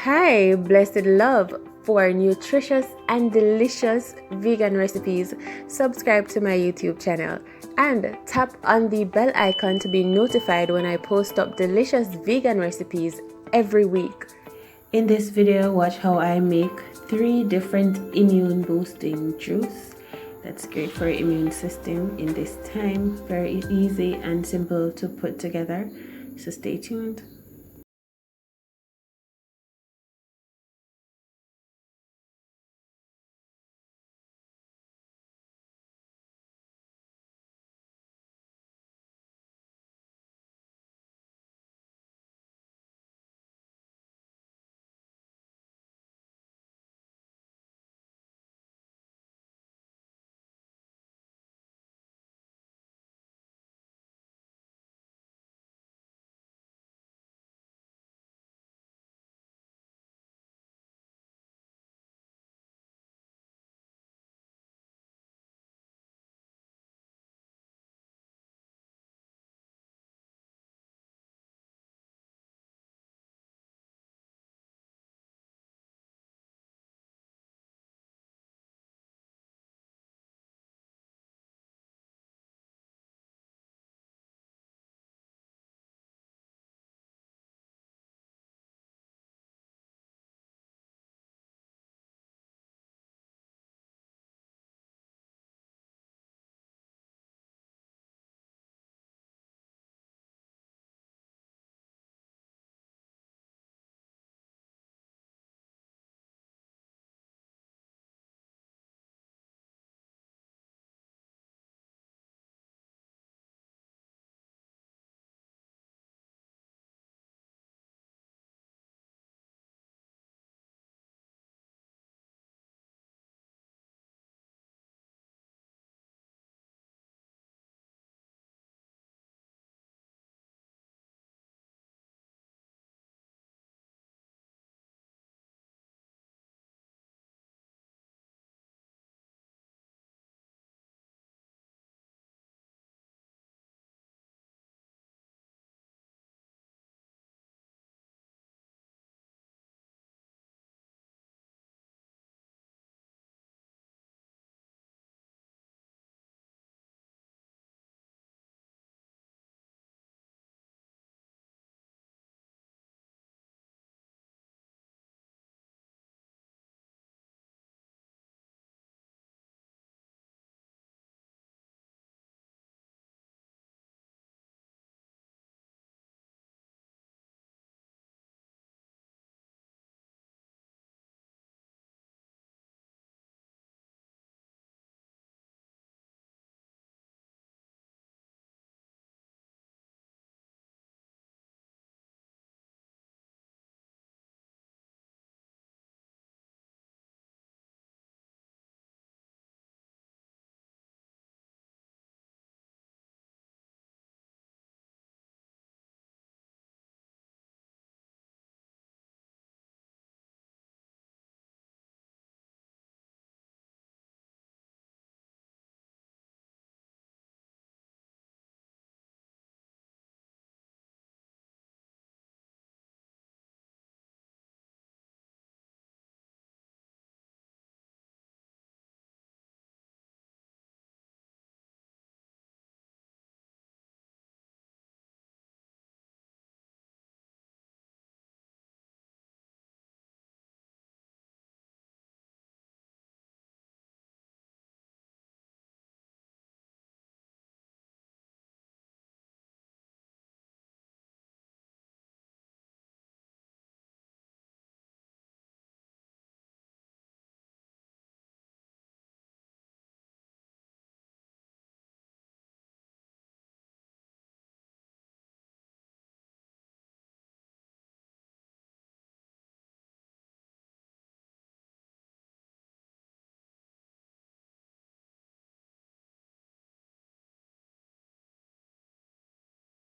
Hi, blessed love. For nutritious and delicious vegan recipes, subscribe to my YouTube channel and tap on the bell icon to be notified when I post up delicious vegan recipes every week. In this video, watch how I make 3 different immune boosting juice that's great for your immune system in this time. Very easy and simple to put together, so stay tuned.